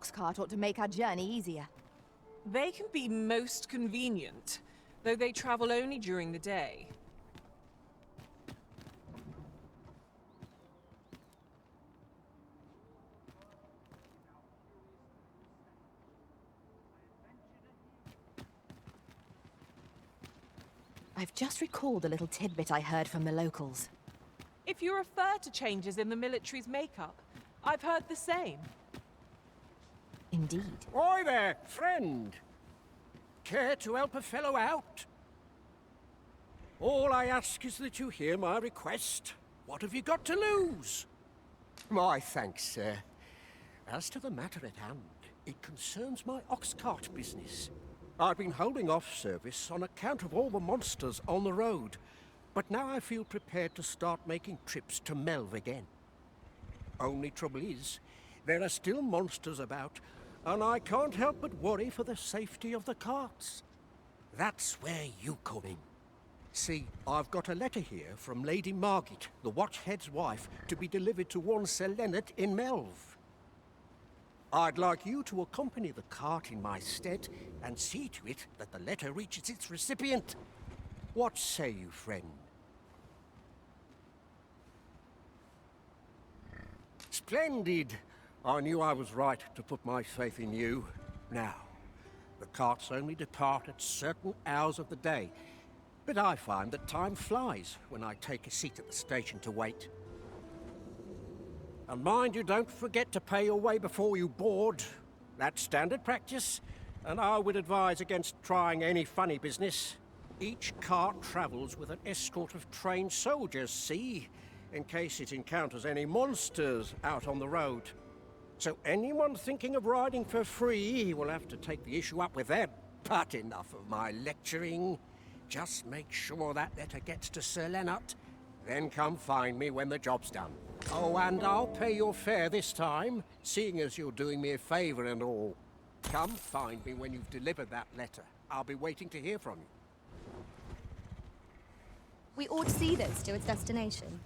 ox cart ought to make our journey easier. They can be most convenient, though they travel only during the day. I've just recalled a little tidbit I heard from the locals. If you refer to changes in the military's makeup, I've heard the same. Indeed. Oi there, friend. Care to help a fellow out? All I ask is that you hear my request. What have you got to lose? My thanks, sir. As to the matter at hand, it concerns my ox cart business. I've been holding off service on account of all the monsters on the road, but now I feel prepared to start making trips to Melv again. Only trouble is, there are still monsters about, and I can't help but worry for the safety of the carts. That's where you come in. See, I've got a letter here from Lady Margit, the Watchhead's wife, to be delivered to one Sir Leonard in Melv. I'd like you to accompany the cart in my stead and see to it that the letter reaches its recipient. What say you, friend? Splendid! I knew I was right to put my faith in you. Now, the carts only depart at certain hours of the day, but I find that time flies when I take a seat at the station to wait. And mind you don't forget to pay your way before you board. That's standard practice, and I would advise against trying any funny business. Each cart travels with an escort of trained soldiers, see? In case it encounters any monsters out on the road. So anyone thinking of riding for free will have to take the issue up with them. But enough of my lecturing. Just make sure that letter gets to Sir Leonard. Then come find me when the job's done. Oh, and I'll pay your fare this time, seeing as you're doing me a favour and all. Come find me when you've delivered that letter. I'll be waiting to hear from you. We ought to see this to its destination.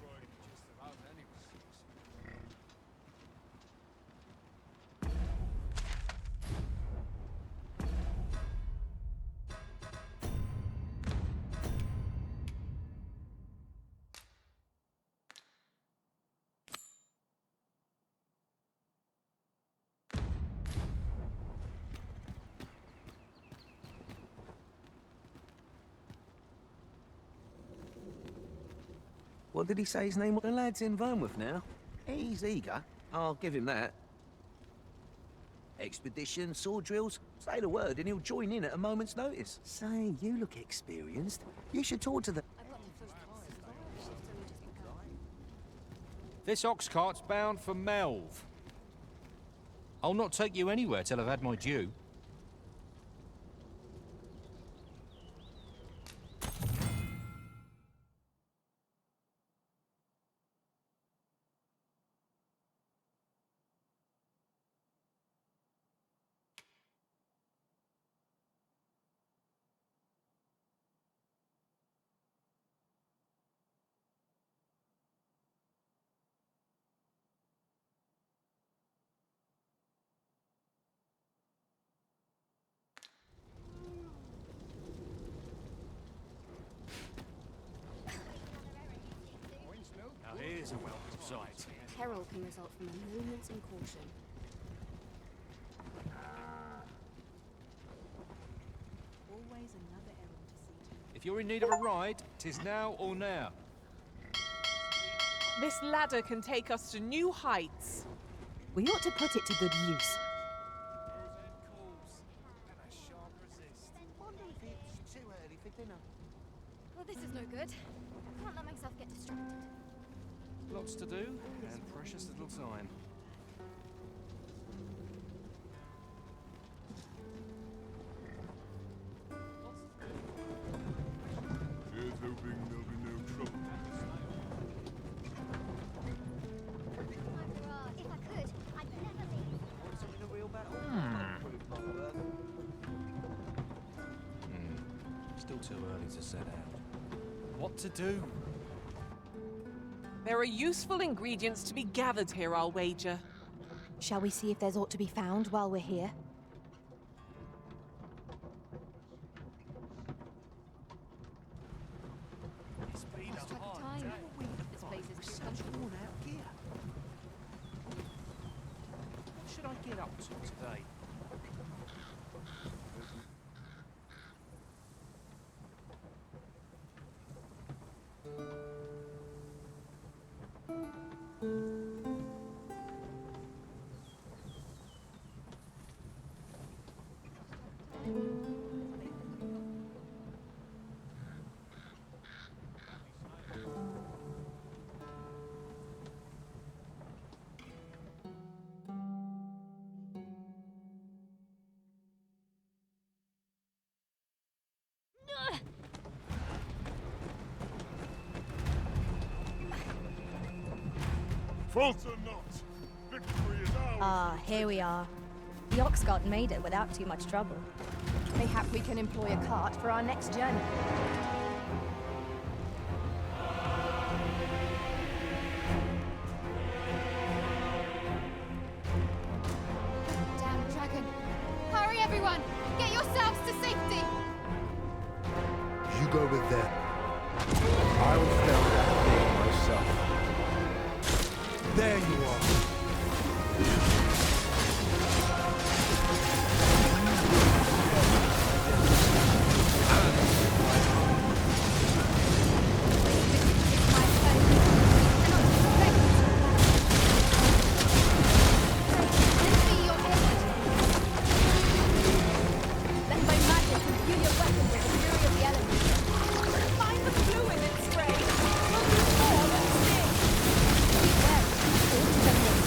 What did he say his name was? The lad's in Vermouth now. He's eager. I'll give him that. Expedition, sword drills. Say the word and he'll join in at a moment's notice. Say, you look experienced. You should talk to the... This ox cart's bound for Melv. I'll not take you anywhere till I've had my due. Now here's a welcome sight. Peril can result from a moment's incaution. Always another errand to see to. If you're in need of a ride, 'tis now or now. This ladder can take us to new heights. We ought to put it to good use. Well, this is no good. I can't let myself get distracted. Lots to do, and precious little time. Here's hoping there'll be no trouble. If I could, I'd never leave. Still too early to set out. What to do? There are useful ingredients to be gathered here, I'll wager. Shall we see if there's aught to be found while we're here? It's been Lost a track of hard time. day. This place is too Such comfortable. worn out gear. What should I get up to today? Falter not! Victory is ours! Ah, here we are. The Oxcart made it without too much trouble. Mayhap we can employ a cart for our next journey. Damn dragon! Hurry, everyone! Get yourselves to safety! You go with them. I will fell that thing myself. There you are. Let my magic imbue your weapon with the fury of the elements. Find the fluid and spray. We'll do more than sting. Beware, all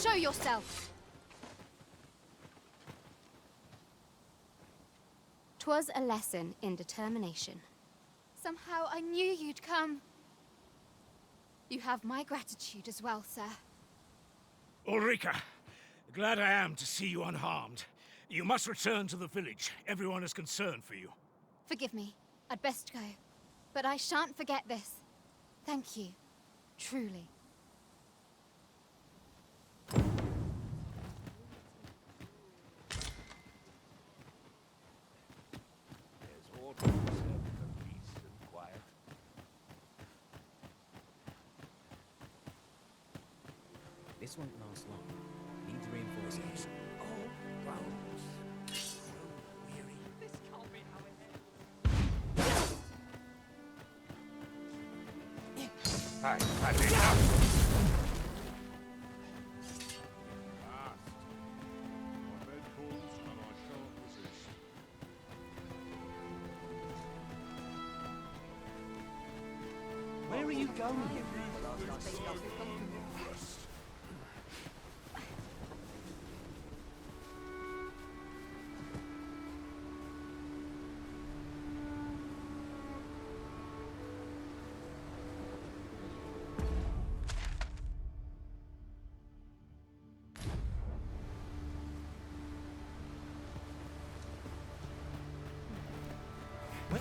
Show yourself! 'Twas a lesson in determination. Somehow I knew you'd come. You have my gratitude as well, sir. Ulrika, glad I am to see you unharmed. You must return to the village. Everyone is concerned for you. Forgive me. I'd best go. But I shan't forget this. Thank you. Truly. There's order preserved for peace and quiet. This won't last long. Need reinforcements. Oh, Rose. So weary. This can't be how it ends. Hi, enough! Fast. My bed calls and I shan't resist. Where are you going?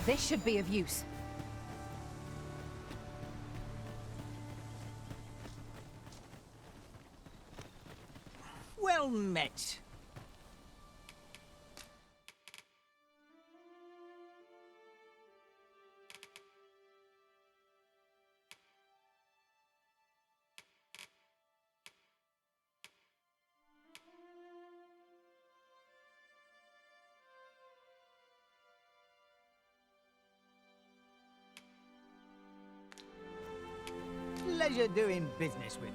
This should be of use. Well met. Pleasure doing business with you.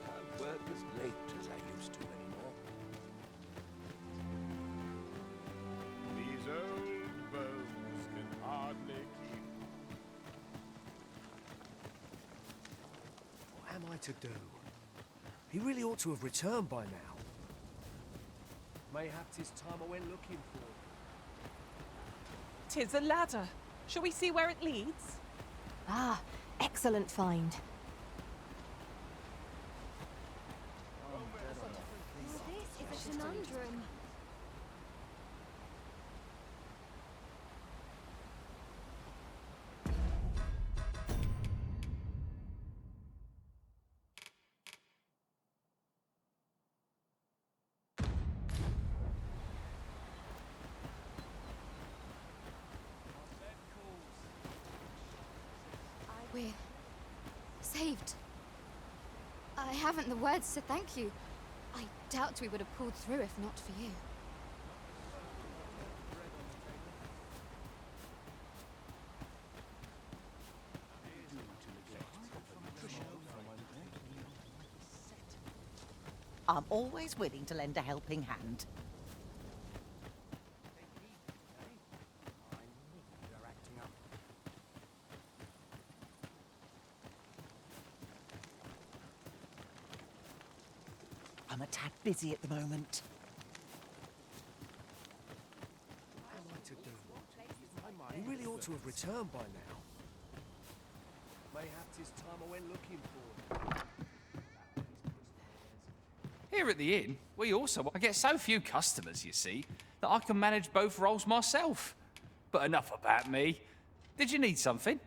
Can't work as late as I used to anymore. These old bones can hardly keep. What am I to do? He really ought to have returned by now. Mayhap 'tis time I went looking for him. 'Tis a ladder. Shall we see where it leads? Ah, excellent find. This is a conundrum. We're saved. I haven't the words to thank you. I doubt we would have pulled through if not for you. I'm always willing to lend a helping hand. I'm a tad busy at the moment. What am I to do? He really ought to have returned by now. Mayhap 'tis time I went looking for him. Here at the inn, I get so few customers, you see, that I can manage both roles myself. But enough about me. Did you need something?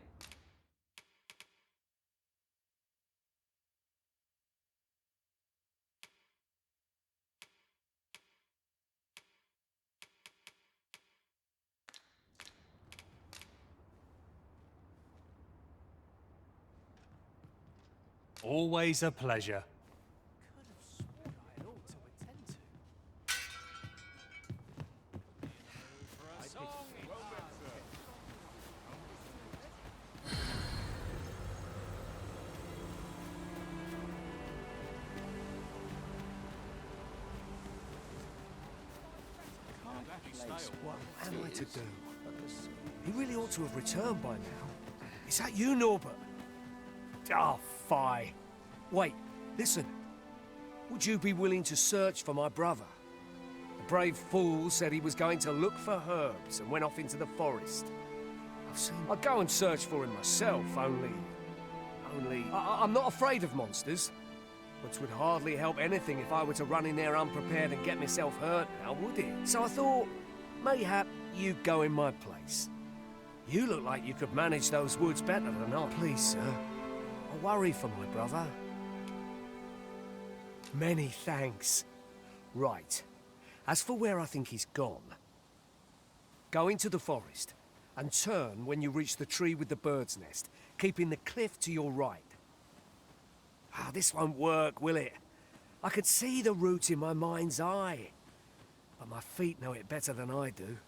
Always a pleasure. What am I to do? He really ought to have returned by now. Is that you, Norbert? Ah, fie. Wait, listen. Would you be willing to search for my brother? The brave fool said he was going to look for herbs and went off into the forest. I'd go and search for him myself, only... I'm not afraid of monsters. Which would hardly help anything if I were to run in there unprepared and get myself hurt now, would it? So I thought, mayhap you'd go in my place. You look like you could manage those woods better than I. Please, sir. I worry for my brother. Many thanks. Right. As for where I think he's gone, go into the forest and turn when you reach the tree with the bird's nest, keeping the cliff to your right. Ah, this won't work, will it? I could see the route in my mind's eye, but my feet know it better than I do.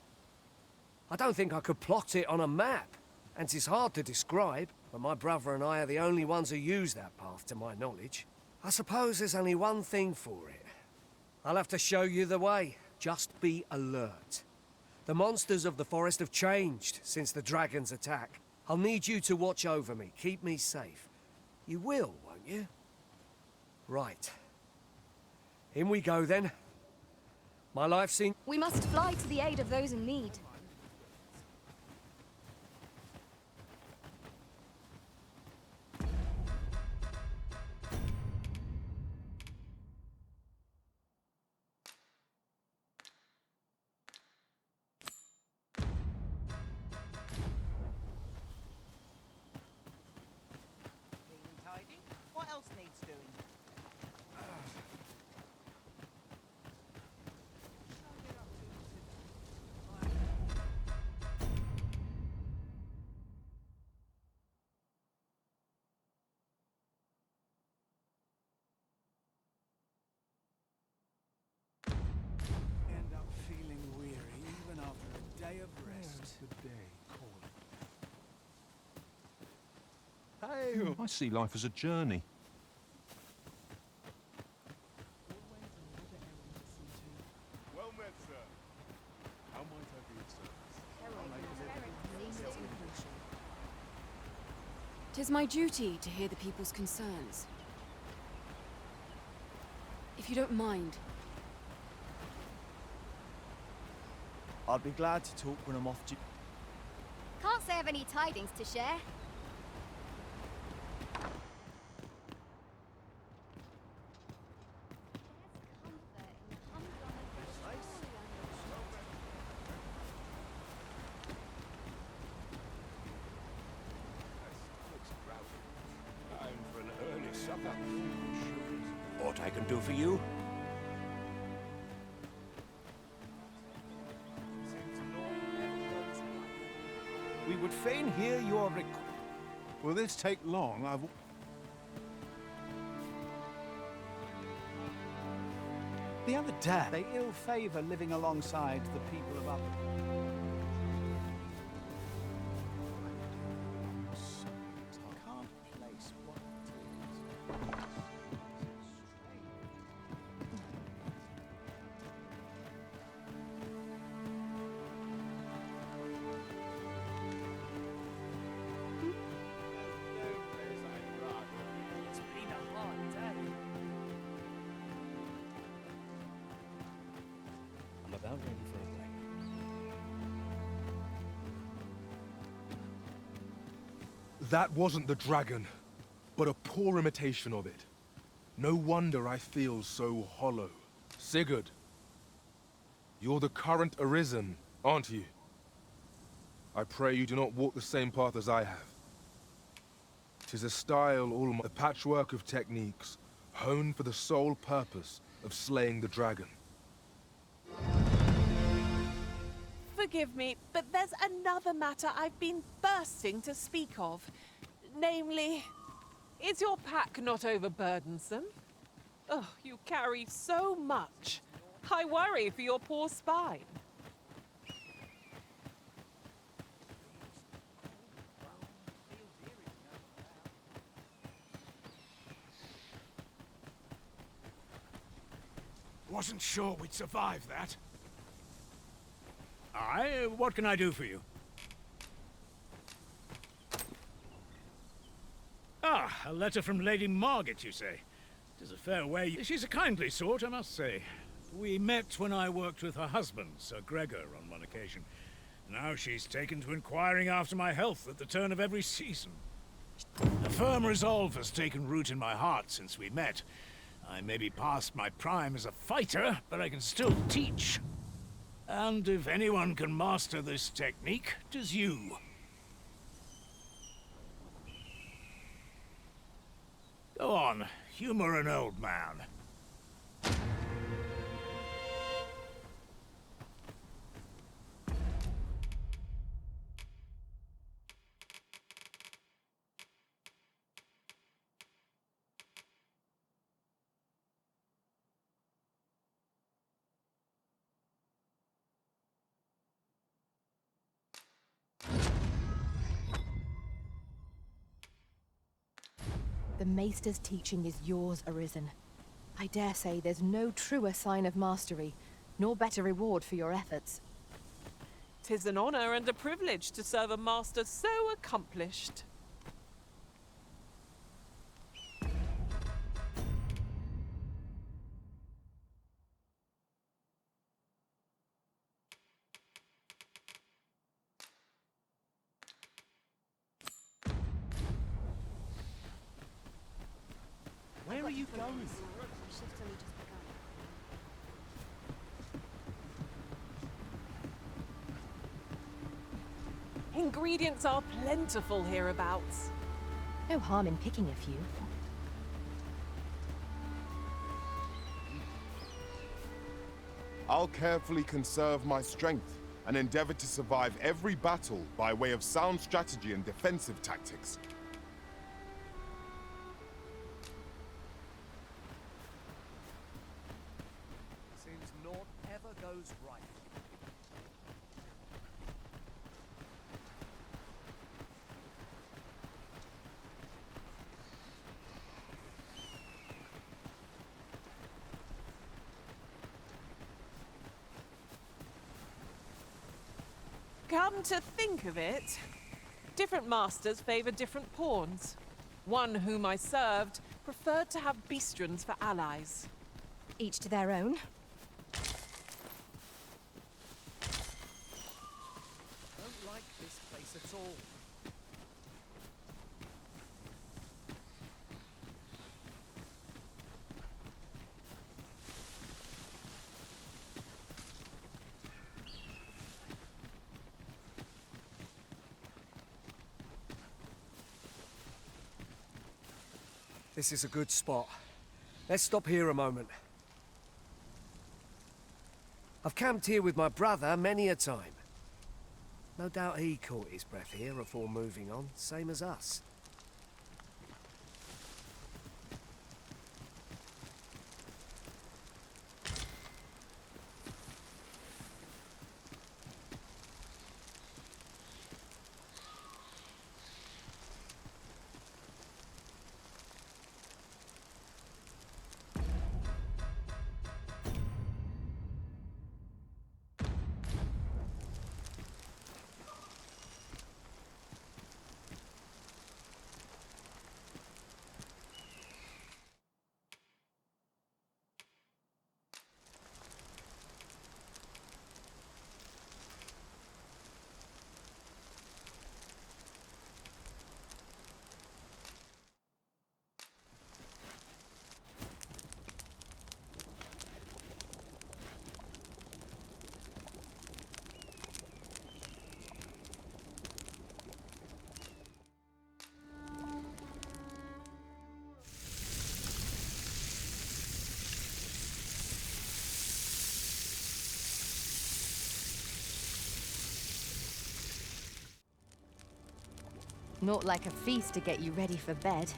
I don't think I could plot it on a map, and it's hard to describe, but my brother and I are the only ones who use that path, to my knowledge. I suppose there's only one thing for it. I'll have to show you the way. Just be alert. The monsters of the forest have changed since the dragon's attack. I'll need you to watch over me, keep me safe. You will, won't you? Right. In we go, then. My life seems... We must fly to the aid of those in need. What else needs doing? End up feeling weary even after a day of rest. The day calling. Hey, I see life as a journey. Well met, sir. How might I be of service? 'Tis my duty to hear the people's concerns. If you don't mind, I'd be glad to talk when I'm off duty. Can't say I've any tidings to share. Time for an early supper. Aught I can do for you? We would fain hear your request. Will this take long? The other day, they ill favor living alongside the people of other. Can't place what it is. It's been a hard day. I'm about ready for a break. That wasn't the dragon, but a poor imitation of it. No wonder I feel so hollow. Sigurd, you're the current Arisen, aren't you? I pray you do not walk the same path as I have. 'Tis a style a patchwork of techniques, honed for the sole purpose of slaying the dragon. Forgive me, but there's another matter I've been bursting to speak of. Namely, is your pack not overburdensome? Oh, you carry so much. I worry for your poor spine. Wasn't sure we'd survive that. Aye, what can I do for you? Ah, a letter from Lady Margaret, you say? Tis a fair way. She's a kindly sort, I must say. We met when I worked with her husband, Sir Gregor, on one occasion. Now she's taken to inquiring after my health at the turn of every season. A firm resolve has taken root in my heart since we met. I may be past my prime as a fighter, but I can still teach. And if anyone can master this technique, 'tis you. Go on, humor an old man. The Maester's teaching is yours, Arisen. I dare say there's no truer sign of mastery, nor better reward for your efforts. 'Tis an honor and a privilege to serve a master so accomplished. Where are you going? Ingredients are plentiful hereabouts. No harm in picking a few. I'll carefully conserve my strength and endeavor to survive every battle by way of sound strategy and defensive tactics. Seems naught ever goes right. Come to think of it, different masters favor different pawns. One whom I served preferred to have beastrons for allies. Each to their own. Don't like this place at all. This is a good spot. Let's stop here a moment. I've camped here with my brother many a time. No doubt he caught his breath here before moving on, same as us. Not like a feast to get you ready for bed.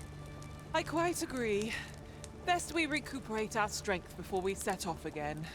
I quite agree. Best we recuperate our strength before we set off again.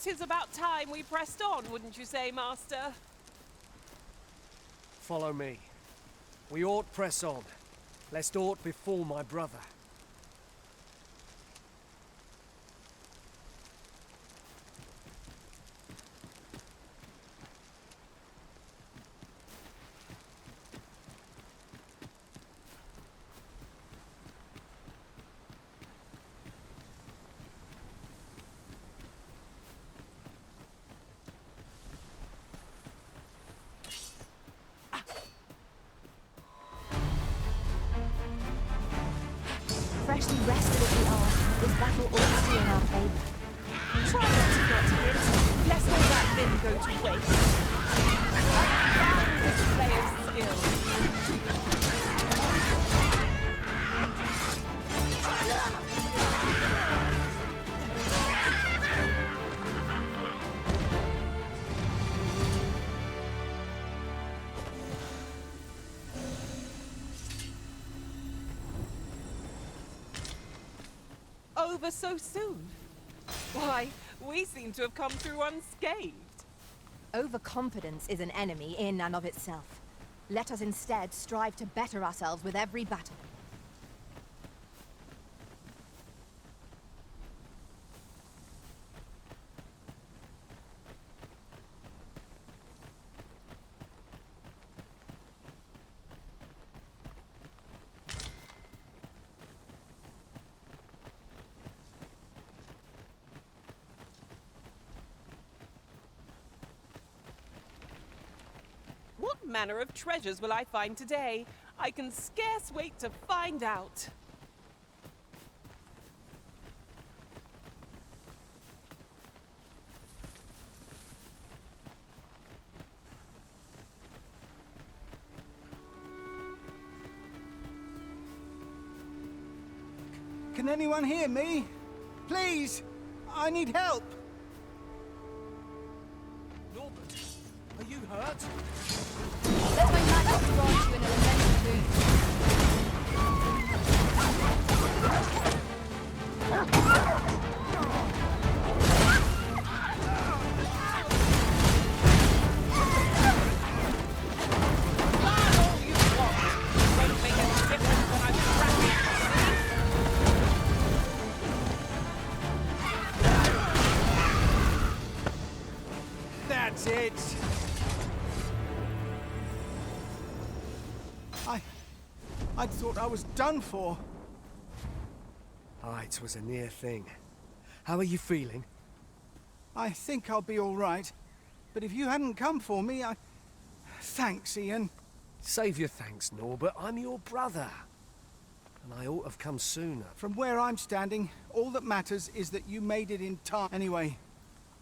'tis about time we pressed on, wouldn't you say, Master? Follow me. We ought press on, lest aught befall my brother. Freshly rested as we are, this battle ought to be in our favour. Try not to get hit, lest all that limb go to waste. A display of skill. Over so soon? Why, we seem to have come through unscathed. Overconfidence is an enemy in and of itself. Let us instead strive to better ourselves with every battle. What manner of treasures will I find today? I can scarce wait to find out. Can anyone hear me? Please! I need help! Norbert, are you hurt? Let my magic grant you an elemental boon. That's it! I thought I was done for. Ah, it was a near thing. How are you feeling? I think I'll be all right. But if you hadn't come for me, Thanks, Ian. Save your thanks, Norbert. I'm your brother. And I ought to have come sooner. From where I'm standing, all that matters is that you made it in time. Anyway,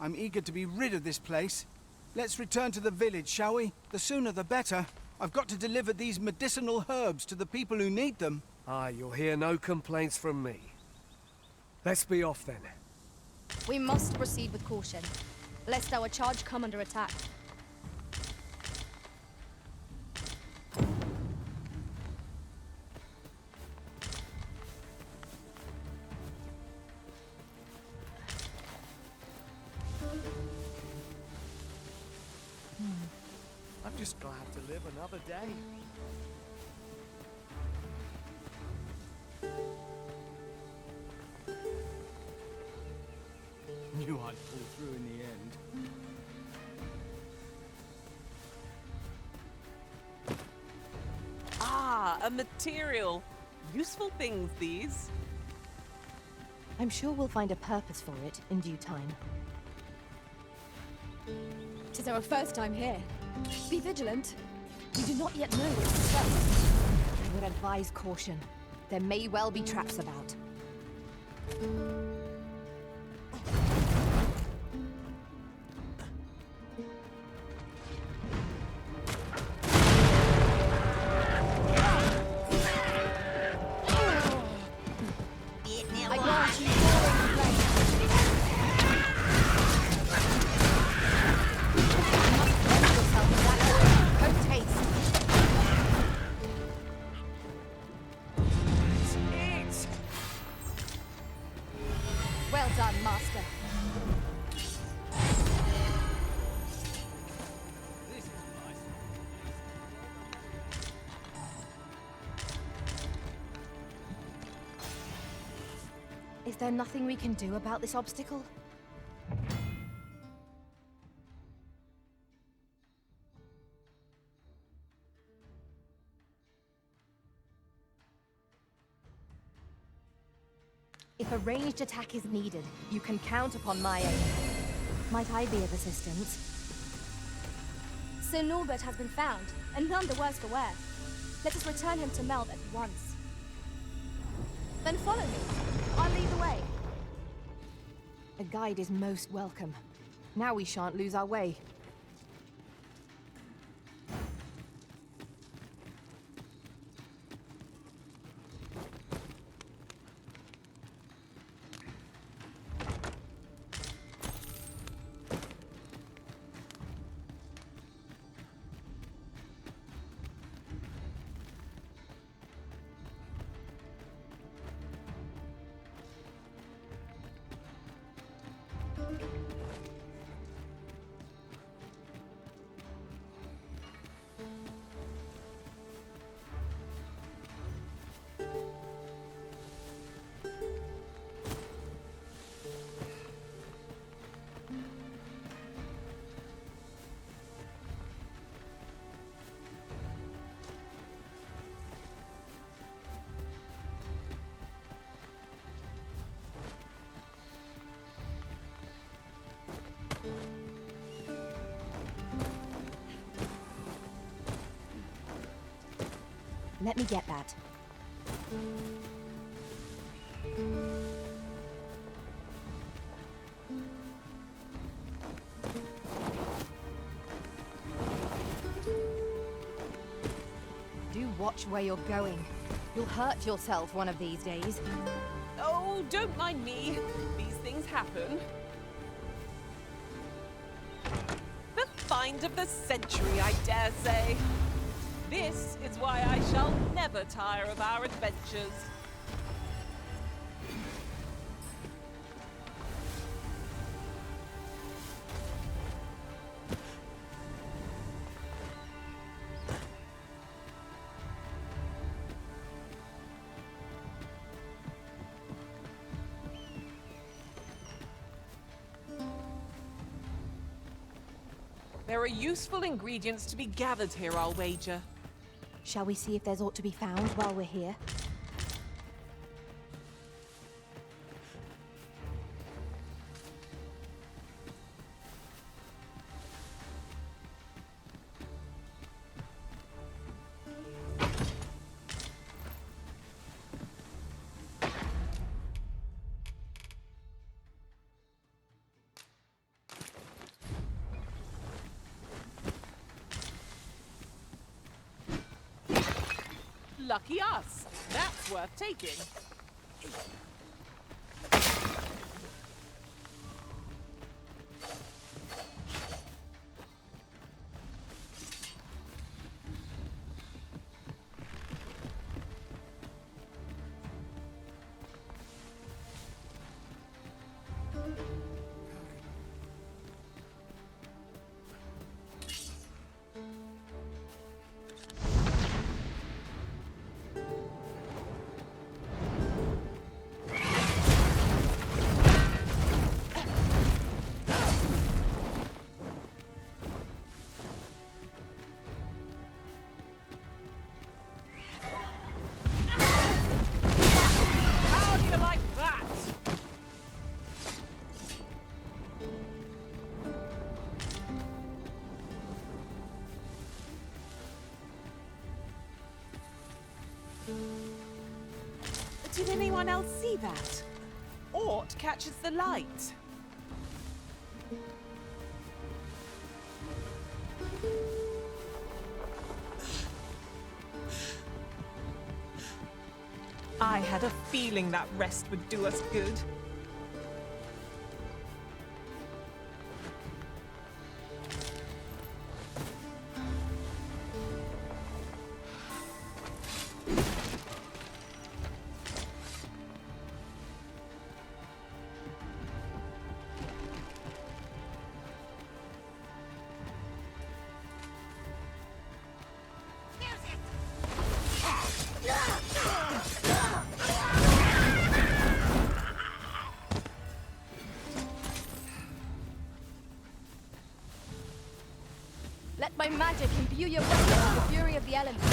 I'm eager to be rid of this place. Let's return to the village, shall we? The sooner the better. I've got to deliver these medicinal herbs to the people who need them. Ah, you'll hear no complaints from me. Let's be off then. We must proceed with caution, lest our charge come under attack. I'm just glad to live another day. Knew I'd pull through in the end. Ah, a material. Useful things, these. I'm sure we'll find a purpose for it in due time. 'Tis our first time here. Be vigilant. We do not yet know what's discussed. I would advise caution. There may well be traps about. I grant you roaring flame. You must cleanse yourself of that oil. Potent taste. It's it! Is there nothing we can do about this obstacle? If a ranged attack is needed, you can count upon my aid. Might I be of assistance? Sir Norbert has been found, and none the worse for wear. Let us return him to Meld at once. Then follow me. I'll lead the way. A guide is most welcome. Now we shan't lose our way. Let me get that. Do watch where you're going. You'll hurt yourself one of these days. Oh, don't mind me. These things happen. The find of the century, I dare say. This is why I shall never tire of our adventures. There are useful ingredients to be gathered here, I'll wager. Shall we see if there's aught to be found while we're here? Lucky us. That's worth taking. Did anyone else see that? Aught catches the light. I had a feeling that rest would do us good. Let my magic imbue your weapon with the fury of the elements.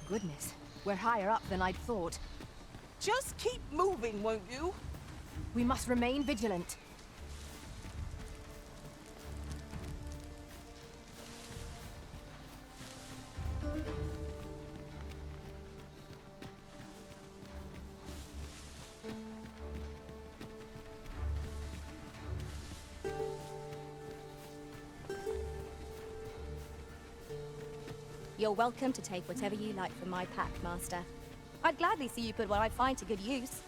Goodness, we're higher up than I'd thought. Just keep moving, won't you? We must remain vigilant. You're welcome to take whatever you like from my pack, Master. I'd gladly see you put what I find to good use.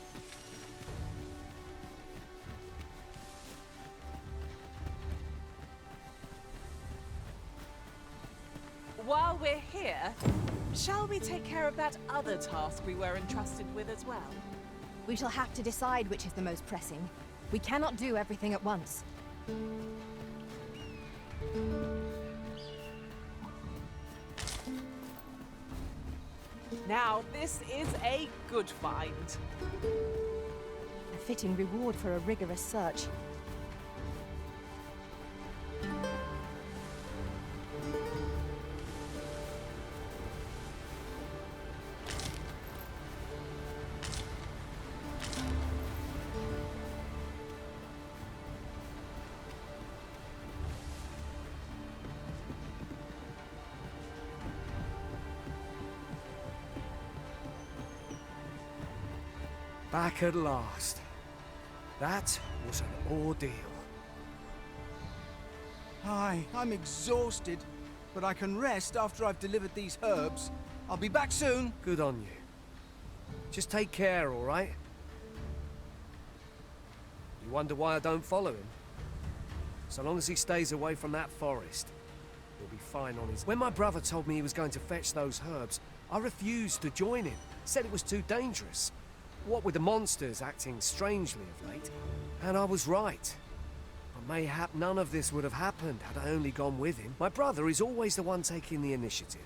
While we're here, shall we take care of that other task we were entrusted with as well? We shall have to decide which is the most pressing. We cannot do everything at once. Now, this is a good find. A fitting reward for a rigorous search. Back at last. That was an ordeal. Aye, I'm exhausted, but I can rest after I've delivered these herbs. I'll be back soon. Good on you. Just take care, all right? You wonder why I don't follow him? So long as he stays away from that forest, he'll be fine on his... When my brother told me he was going to fetch those herbs, I refused to join him. Said it was too dangerous. What with the monsters acting strangely of late. And I was right. But mayhap none of this would have happened had I only gone with him. My brother is always the one taking the initiative,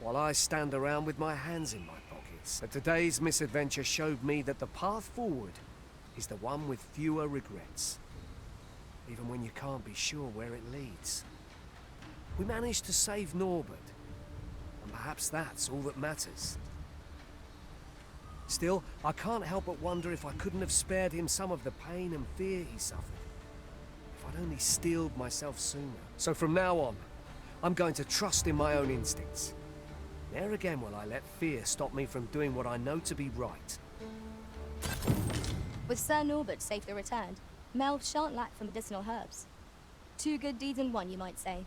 while I stand around with my hands in my pockets. But today's misadventure showed me that the path forward is the one with fewer regrets, even when you can't be sure where it leads. We managed to save Norbert, and perhaps that's all that matters. Still, I can't help but wonder if I couldn't have spared him some of the pain and fear he suffered. If I'd only steeled myself sooner. So from now on, I'm going to trust in my own instincts. Ne'er again will I let fear stop me from doing what I know to be right. With Sir Norbert safely returned, Mel shan't lack for medicinal herbs. Two good deeds in one, you might say.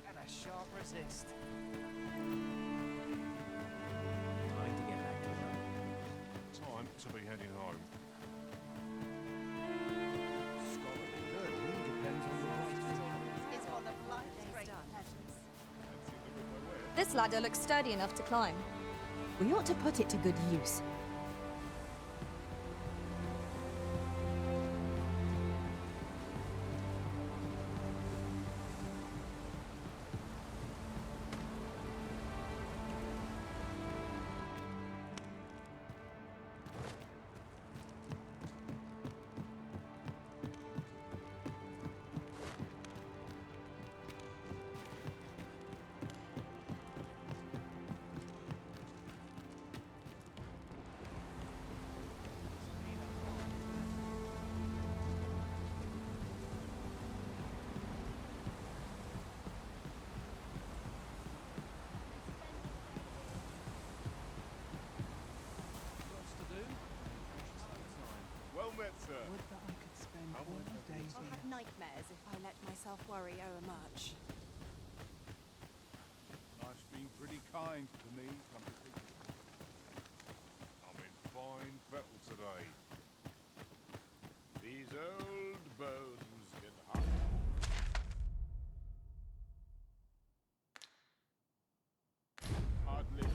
And a sharp resist. Trying to get back to Rome. Time to be heading home. This ladder looks sturdy enough to climb. We ought to put it to good use. met, sir. Would that I could spend How all much day have here. you I'll have nightmares if I let myself worry much. Life's been pretty kind to me, come to think of it. I'm in fine fettle today. These old bones get hot. Hardly.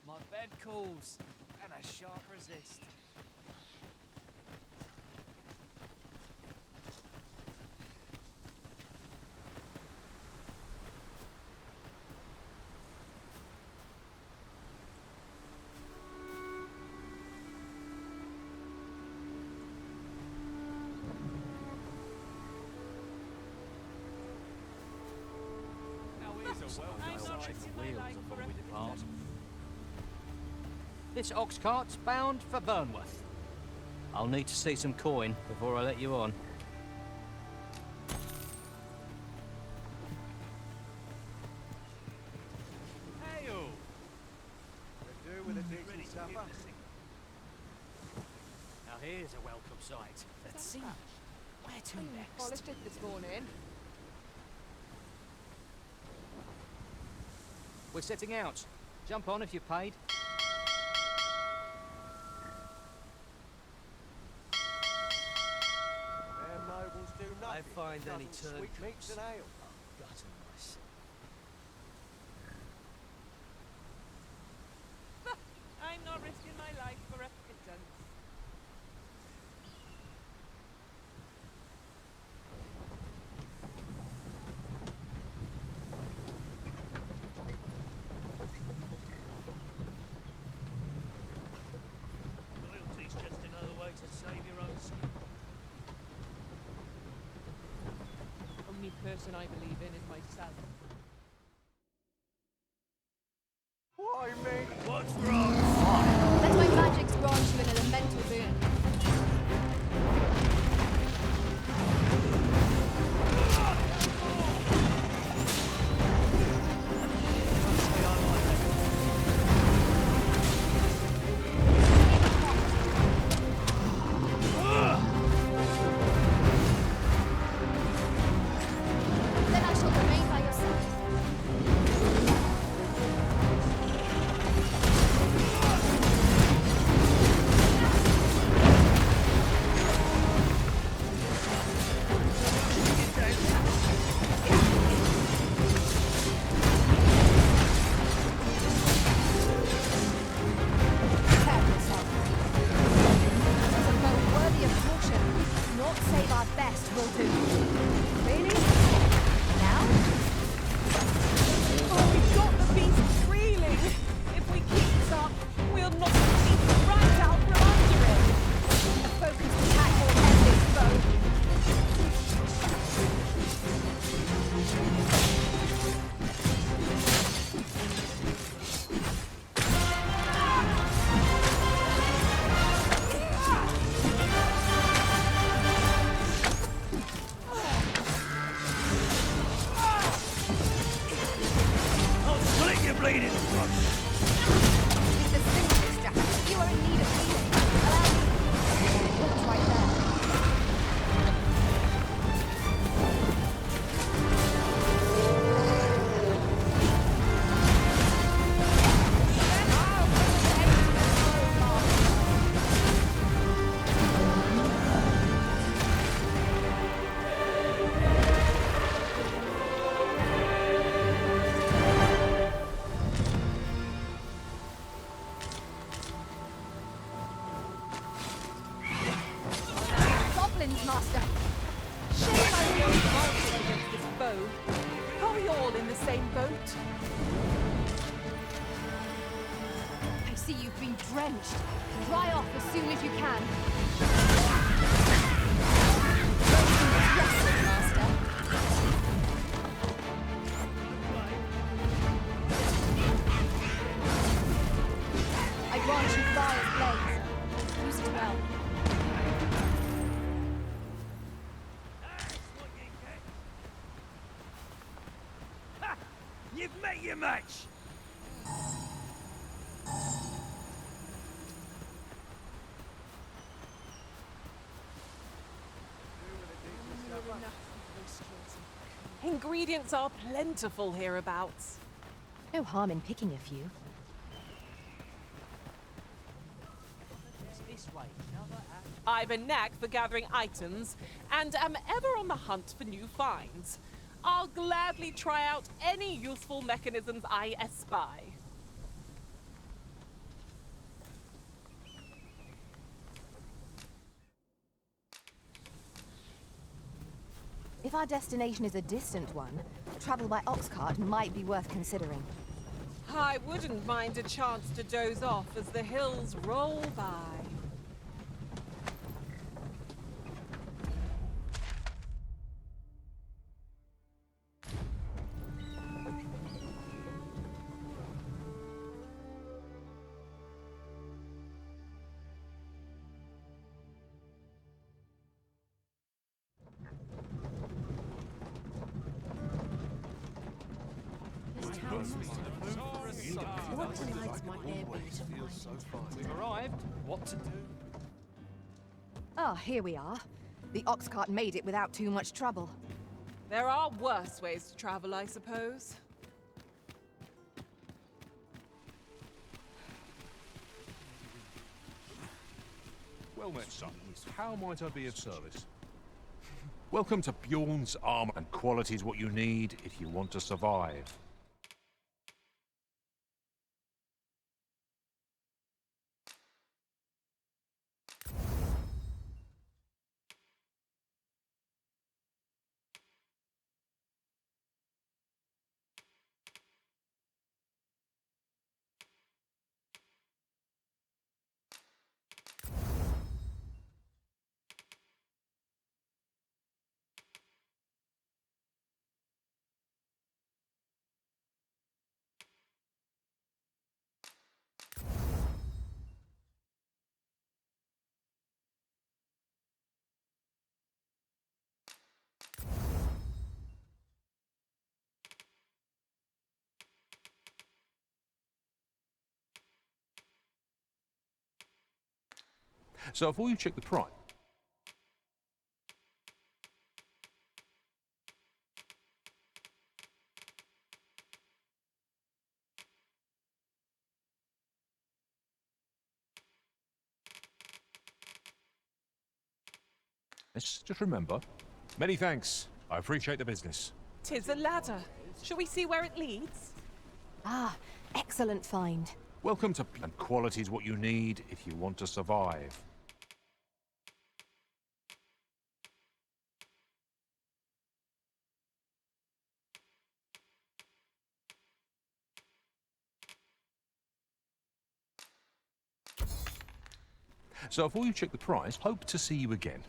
My bed calls, and I shan't resist. Now here's a welcome sight to wheels before we depart. This ox cart's bound for Burnworth. I'll need to see some coin before I let you on. Hail! Could do with a decent supper. Now here's a welcome sight. Let's see. Where to next? Polished it this morning. We're setting out. Jump on if you're paid. Them nobles do nothing. I find but any guzzle turn sweet meats and ale. Gutter nice. I'm not risking my life for a pittance. Loyalty's just another way to save your own skin. Only person I believe in is myself. Why me? What's wrong? Let my magic grant you an elemental boon. Then I shall remain by your side. Prepare yourself. It is a bow worthy of caution. Not save our best will do. Really? Now? Oh, we've got the beast reeling! If we keep this up, we'll knock the teeth right out from under it! A focused attack will end this foe. I'll split your bleeding throat. It's a simple strategy. You are in need of healing. Allow me. Look right there. Goblins, master. Shame I won't advantage against this foe. Are we all in the same boat? I see you've been drenched. Dry off as soon as you can. Wrestle, master. You've met your match! Ingredients are plentiful hereabouts. No harm in picking a few. I've a knack for gathering items, and am ever on the hunt for new finds. I'll gladly try out any useful mechanisms I espy. If our destination is a distant one, travel by ox cart might be worth considering. I wouldn't mind a chance to doze off as the hills roll by. What delights might there be to find? We've arrived. What to do? Ah, here we are. The ox cart made it without too much trouble. There are worse ways to travel, I suppose. Well met, son. How might I be of service? Welcome to Bjorn's Armor, and quality is what you need if you want to survive. So before you check the price, just remember, many thanks. I appreciate the business. 'Tis a ladder. Shall we see where it leads? Ah, excellent find. Welcome to... And quality is what you need if you want to survive. So before you check the price, hope to see you again.